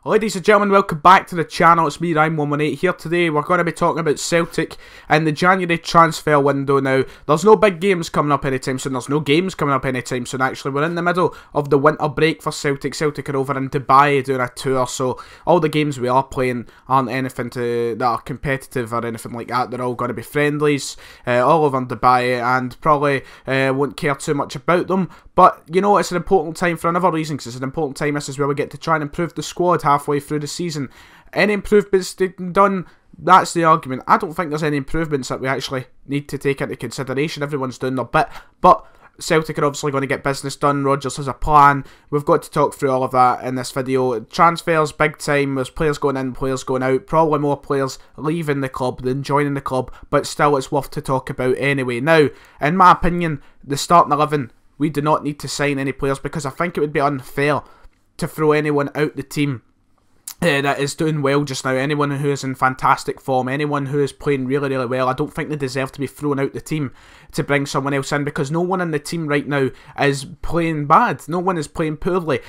Ladies and gentlemen, welcome back to the channel. It's me, Rhyme118 here today. We're going to be talking about Celtic and the January transfer window now. There's no big games coming up anytime soon. There's no games coming up anytime soon, actually. We're in the middle of the winter break for Celtic. Celtic are over in Dubai doing a tour, so all the games we are playing aren't anything that are competitive or anything like that. They're all going to be friendlies all over in Dubai, and probably won't care too much about them. But, you know, it's an important time for another reason, because it's an important time. This is where we get to try and improve the squad halfway through the season. Any improvements done, that's the argument. I don't think there's any improvements that we actually need to take into consideration. Everyone's doing their bit, but Celtic are obviously going to get business done. Rodgers has a plan. We've got to talk through all of that in this video. Transfers, big time. There's players going in, players going out. Probably more players leaving the club than joining the club, but still it's worth to talk about anyway. Now, in my opinion, the starting 11, we do not need to sign any players, because I think it would be unfair to throw anyone out the team that is doing well just now. Anyone who is in fantastic form, anyone who is playing really, really well, I don't think they deserve to be thrown out the team to bring someone else in, because no one in the team right now is playing bad. No one is playing poorly.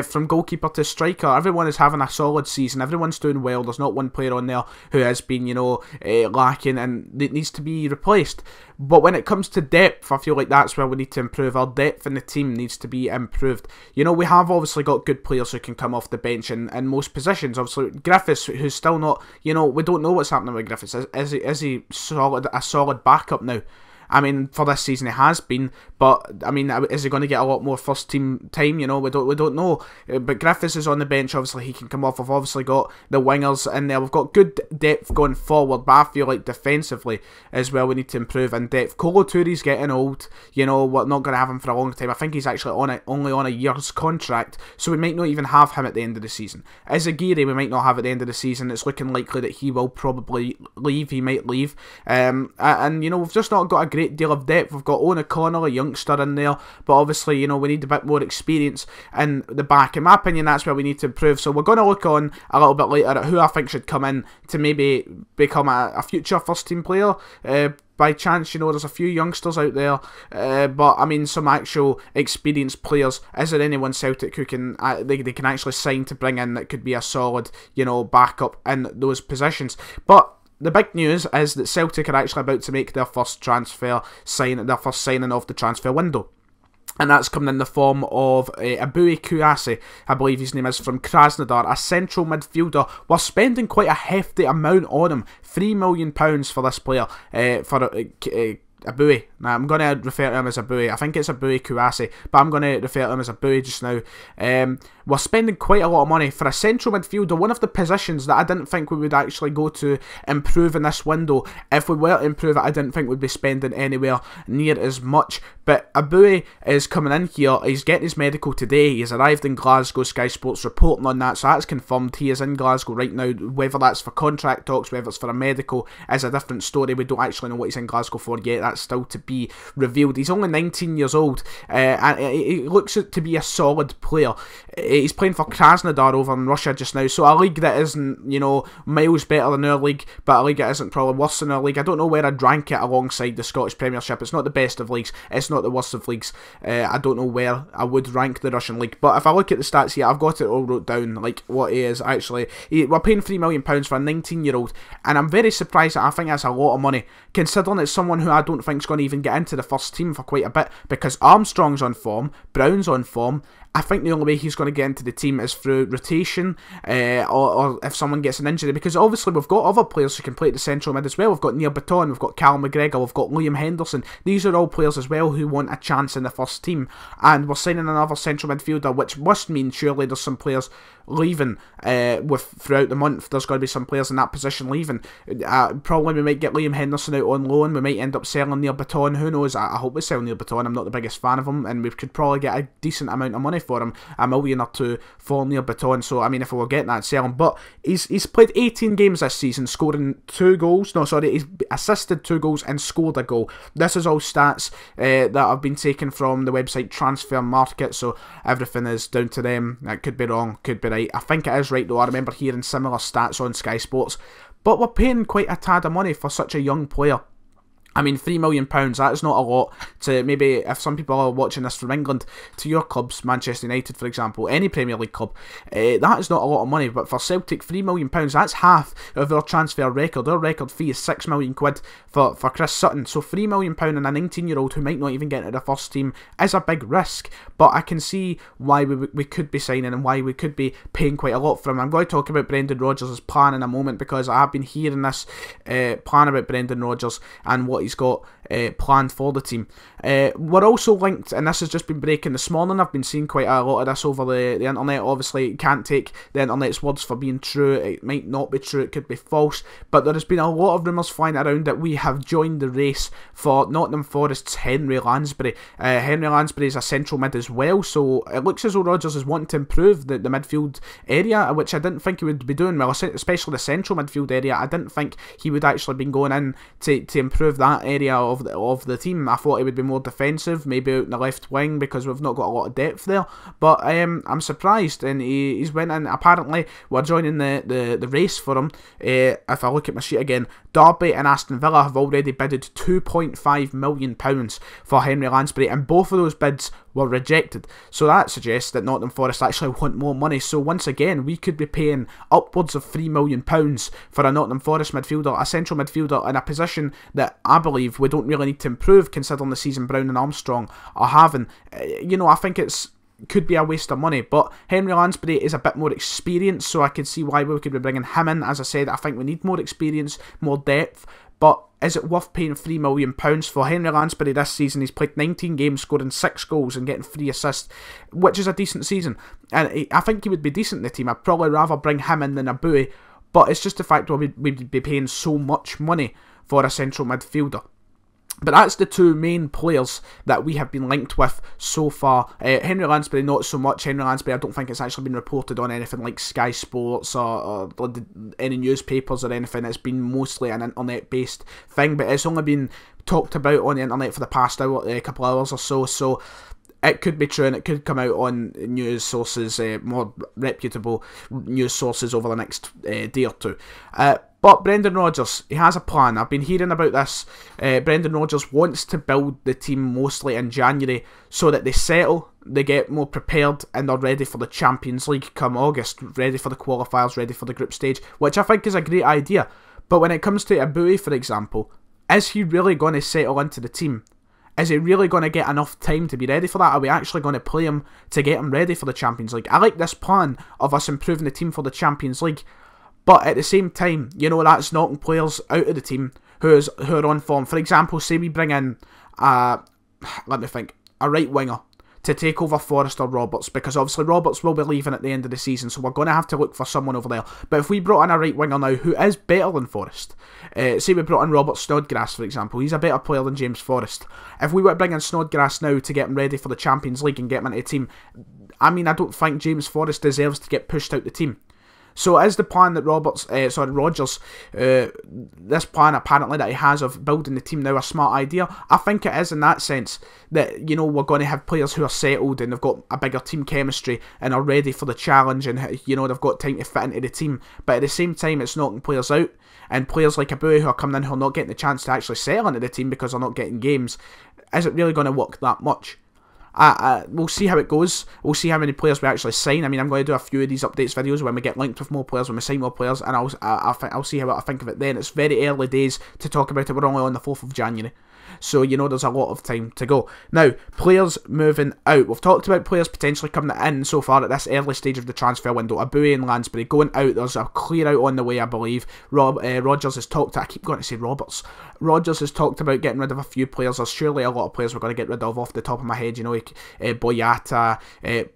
From goalkeeper to striker, everyone is having a solid season. Everyone's doing well. There's not one player on there who has been, you know, lacking and it needs to be replaced. But when it comes to depth, I feel like that's where we need to improve. Our depth in the team needs to be improved. You know, we have obviously got good players who can come off the bench in most positions. Obviously, Griffiths, who's still not, you know, we don't know what's happening with Griffiths. Is he a solid backup now? I mean, for this season he has been, but I mean, is he going to get a lot more first team time? You know, we don't know. But Griffiths is on the bench. Obviously, he can come off. We've obviously got the wingers in there. We've got good depth going forward, but I feel like defensively as well we need to improve in depth. Kolo Touré's getting old. You know, we're not going to have him for a long time. I think he's actually only on a year's contract, so we might not even have him at the end of the season. Izagiri we might not have at the end of the season. It's looking likely that he will probably leave. He might leave, and you know, we've just not got a great deal of depth. We've got Owen O'Connell, a youngster in there, but obviously, you know, we need a bit more experience in the back. In my opinion, that's where we need to improve. So we're going to look on a little bit later at who I think should come in to maybe become a future first team player. By chance, you know, there's a few youngsters out there, but I mean, some actual experienced players. Is there anyone Celtic who can they can actually sign to bring in that could be a solid, you know, backup in those positions? But the big news is that Celtic are actually about to make their first signing of the transfer window. And that's coming in the form of Kouassi, I believe his name is, from Krasnodar, a central midfielder. We're spending quite a hefty amount on him, £3 million for this player, for Abui. Now, I'm going to refer to him as Abui. I think it's Kouassi, but I'm going to refer to him as Abui just now. We're spending quite a lot of money for a central midfielder, one of the positions that I didn't think we would actually go to improve in this window. If we were to improve it, I didn't think we'd be spending anywhere near as much. But Abui is coming in here. He's getting his medical today. He's arrived in Glasgow. Sky Sports reporting on that, so that's confirmed. He is in Glasgow right now. Whether that's for contract talks, whether it's for a medical, is a different story. We don't actually know what he's in Glasgow for yet. That's still to be revealed. He's only 19 years old, and he looks to be a solid player. He's playing for Krasnodar over in Russia just now, so a league that isn't, you know, miles better than our league, but a league that isn't probably worse than our league. I don't know where I'd rank it alongside the Scottish Premiership. It's not the best of leagues, it's not the worst of leagues. I don't know where I would rank the Russian league, but if I look at the stats here, I've got it all wrote down, like what he is actually. We're paying £3 million for a 19-year-old, and I'm very surprised that I think that's a lot of money, considering it's someone who I don't think is going to even get into the first team for quite a bit, because Armstrong's on form, Brown's on form. I think the only way he's going to get into the team is through rotation, or if someone gets an injury, because obviously we've got other players who can play at the central mid as well. We've got Neil Baton, we've got Cal McGregor, we've got Liam Henderson. These are all players as well who want a chance in the first team, and we're signing another central midfielder, which must mean surely there's some players leaving throughout the month. There's going to be some players in that position leaving. Probably we might get Liam Henderson out on loan. We might end up selling Neil Baton. Who knows? I hope we sell Neil Baton. I'm not the biggest fan of him, and we could probably get a decent amount of money for him, $1 million or two for Neil Baton. So I mean, if we were getting that, sell him. But he's played 18 games this season, scoring 2 goals. No, sorry, he's assisted 2 goals and scored a goal. This is all stats that have been taken from the website Transfer Market, so everything is down to them. That could be wrong, could be right. I think it is right though. I remember hearing similar stats on Sky Sports. But we're paying quite a tad of money for such a young player. I mean, £3 million, that is not a lot to maybe, if some people are watching this from England, to your clubs, Manchester United, for example, any Premier League club. That is not a lot of money, but for Celtic, £3 million, that's half of their transfer record. Their record fee is £6 million for Chris Sutton. So £3 million and a 19-year-old who might not even get into the first team is a big risk. But I can see why we could be signing and why we could be paying quite a lot for him. I'm going to talk about Brendan Rodgers' plan in a moment, because I have been hearing this plan about Brendan Rodgers and what he's got planned for the team. We're also linked, and this has just been breaking this morning. I've been seeing quite a lot of this over the internet. Obviously, you can't take the internet's words for being true. It might not be true, it could be false, but there has been a lot of rumours flying around that we have joined the race for Nottingham Forest's Henry Lansbury. Henry Lansbury is a central mid as well, so it looks as though Rodgers is wanting to improve the midfield area, which I didn't think he would be doing. Well, especially the central midfield area. I didn't think he would actually been going in to improve that area of the team. I thought he would be more defensive, maybe out in the left wing, because we've not got a lot of depth there. But I'm surprised, and he's went in. Apparently, we're joining the race for him. If I look at my sheet again, Derby and Aston Villa have already bidded £2.5 million for Henry Lansbury, and both of those bids were rejected. So that suggests that Nottingham Forest actually want more money. So once again, we could be paying upwards of £3 million for a Nottingham Forest midfielder, a central midfielder, in a position that I believe we don't really need to improve, considering the season Brown and Armstrong are having. I think could be a waste of money, but Henry Lansbury is a bit more experienced, so I could see why we could be bringing him in. As I said, I think we need more experience, more depth, but is it worth paying £3 million for Henry Lansbury this season? He's played 19 games, scoring 6 goals and getting 3 assists, which is a decent season, and I think he would be decent in the team. I'd probably rather bring him in than a Bowie, but it's just the fact that we'd be paying so much money for a central midfielder. But that's the two main players that we have been linked with so far. Henry Lansbury, not so much. Henry Lansbury, I don't think it's actually been reported on anything like Sky Sports or any newspapers or anything. It's been mostly an internet-based thing, but it's only been talked about on the internet for the past couple of hours or so. So it could be true, and it could come out on news sources, more reputable news sources over the next day or two. But Brendan Rodgers, he has a plan. I've been hearing about this. Brendan Rodgers wants to build the team mostly in January so that they settle, they get more prepared, and they're ready for the Champions League come August, ready for the qualifiers, ready for the group stage, which I think is a great idea. But when it comes to a Bowie, for example, is he really going to settle into the team? Is he really going to get enough time to be ready for that? Are we actually going to play him to get him ready for the Champions League? I like this plan of us improving the team for the Champions League, but at the same time, that's knocking players out of the team who are on form. For example, say we bring in, let me think, a right winger to take over Forrest or Roberts, because obviously Roberts will be leaving at the end of the season, so we're going to have to look for someone over there. But if we brought in a right winger now who is better than Forrest, say we brought in Robert Snodgrass, for example, he's a better player than James Forrest. If we were to bring in Snodgrass now to get him ready for the Champions League and get him into the team, I don't think James Forrest deserves to get pushed out the team. So is the plan that Rodgers, this plan apparently that he has of building the team now a smart idea? I think it is, in that sense that, we're going to have players who are settled and they've got a bigger team chemistry and are ready for the challenge, and they've got time to fit into the team. But at the same time, it's knocking players out, and players like Abu who are coming in who are not getting the chance to actually settle into the team because they're not getting games. Is it really going to work that much? We'll see how it goes. We'll see how many players we actually sign. I'm going to do a few of these updates videos when we get linked with more players, when we sign more players, and I'll see how I think of it then. It's very early days to talk about it. We're only on the 4th of January. So, there's a lot of time to go. Now, players moving out. We've talked about players potentially coming in so far at this early stage of the transfer window. Abu and Lansbury going out. There's a clear out on the way, I believe. Rodgers has talked, I keep going to say Roberts. Rodgers has talked about getting rid of a few players. There's surely a lot of players we're going to get rid of off the top of my head. Boyata.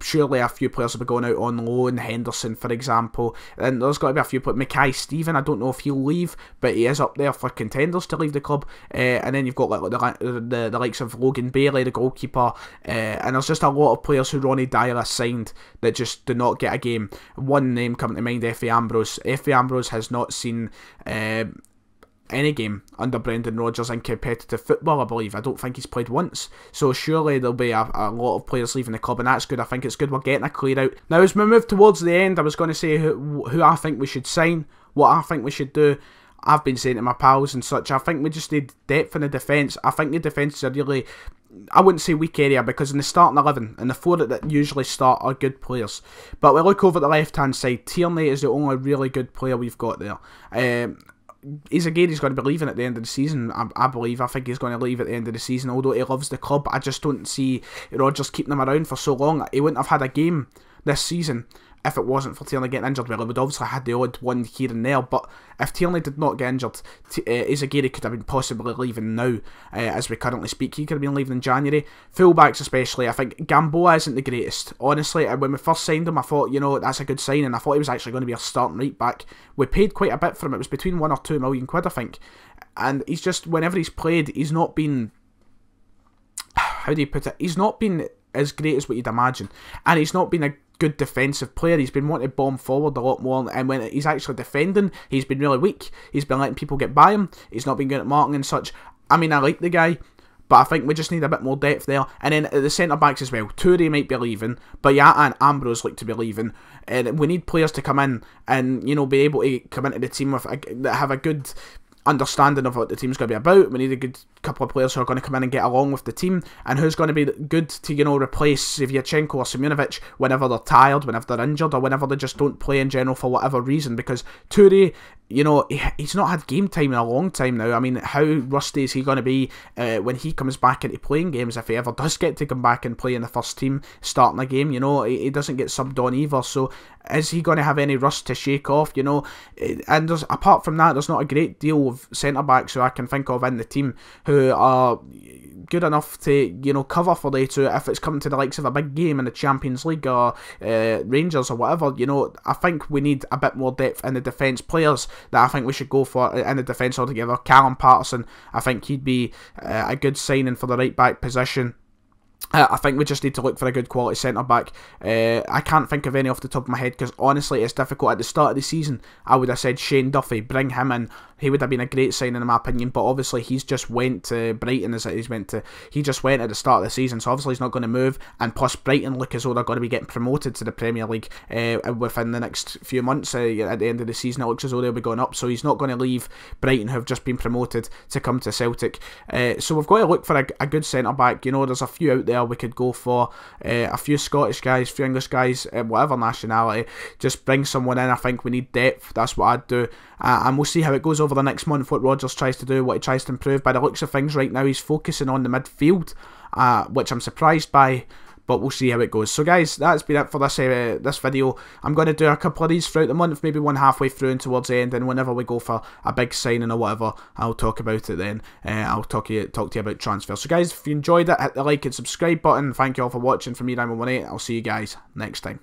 Surely a few players will be going out on loan. Henderson, for example. And there's got to be a few players. Mackay Steven, I don't know if he'll leave, but he is up there for contenders to leave the club. And then you've got the likes of Logan Bailey, the goalkeeper, and there's just a lot of players who Ronnie Dyer has signed that just do not get a game. One name coming to mind, Effie Ambrose. Effie Ambrose has not seen any game under Brendan Rodgers in competitive football, I believe. I don't think he's played once. So surely there'll be a lot of players leaving the club, and that's good. I think it's good we're getting a clear out. Now, as we move towards the end, I was going to say who I think we should sign, what I think we should do. I've been saying to my pals and such, I think we just need depth in the defence. I think the defence is a really, I wouldn't say weak area, because in the starting 11, and the four that usually start are good players. But we look over the left-hand side, Tierney is the only really good player we've got there. He's going to be leaving at the end of the season, I believe. I think he's going to leave at the end of the season, although he loves the club. I just don't see Rodgers keeping him around for so long. He wouldn't have had a game this season if it wasn't for Tierney getting injured. Well, he would obviously have had the odd one here and there, but if Tierney did not get injured, Izagiri could have been possibly leaving now, as we currently speak. He could have been leaving in January. Fullbacks especially, I think Gamboa isn't the greatest. Honestly, when we first signed him, I thought, that's a good signing. I thought he was actually going to be a starting right back. We paid quite a bit for him. It was between £1 or £2 million, I think. And he's just, whenever he's played, he's not been, how do you put it? He's not been as great as what you'd imagine. And he's not been a good defensive player. He's been wanting to bomb forward a lot more, and when he's actually defending, he's been really weak. He's been letting people get by him. He's not been good at marking and such. I mean, I like the guy, but I think we just need a bit more depth there. And then at the centre-backs as well, Toure might be leaving, but Yata and Ambrose look to be leaving. And we need players to come in and, be able to come into the team with that have a good understanding of what the team's going to be about. We need a good couple of players who are going to come in and get along with the team, and who's going to be good to, replace Zinchenko or Simunovic whenever they're tired, whenever they're injured, or whenever they just don't play in general for whatever reason. Because Toure, he's not had game time in a long time now. I mean, how rusty is he going to be when he comes back into playing games, if he ever does get to come back and play in the first team starting a game? He doesn't get subbed on either, so is he going to have any rust to shake off? And apart from that, there's not a great deal of centre-backs who I can think of in the team who are good enough to, cover for Leto if it's coming to the likes of a big game in the Champions League or Rangers or whatever. I think we need a bit more depth in the defence. Players that I think we should go for in the defence altogether. Callum Patterson, I think he'd be a good signing for the right-back position. I think we just need to look for a good quality centre-back. I can't think of any off the top of my head, because honestly it's difficult. At the start of the season I would have said Shane Duffy, bring him in. He would have been a great signing in my opinion, but obviously he's just went to Brighton he just went at the start of the season, so obviously he's not going to move. And plus Brighton look as though they're going to be getting promoted to the Premier League within the next few months. At the end of the season it looks as though they'll be going up, so he's not going to leave Brighton, who have just been promoted, to come to Celtic. So we've got to look for a good centre-back. There's a few out there we could go for, a few Scottish guys, a few English guys, whatever nationality. Just bring someone in. I think we need depth. That's what I'd do, and we'll see how it goes over the next month, what Rodgers tries to do, what he tries to improve. By the looks of things right now, he's focusing on the midfield, which I'm surprised by, but we'll see how it goes. So guys, that's been it for this video. I'm going to do a couple of these throughout the month, maybe one halfway through and towards the end, and whenever we go for a big signing or whatever, I'll talk about it then. I'll talk to you about transfer. So guys, if you enjoyed it, hit the like and subscribe button. Thank you all for watching. From me, Rumour. I'll see you guys next time.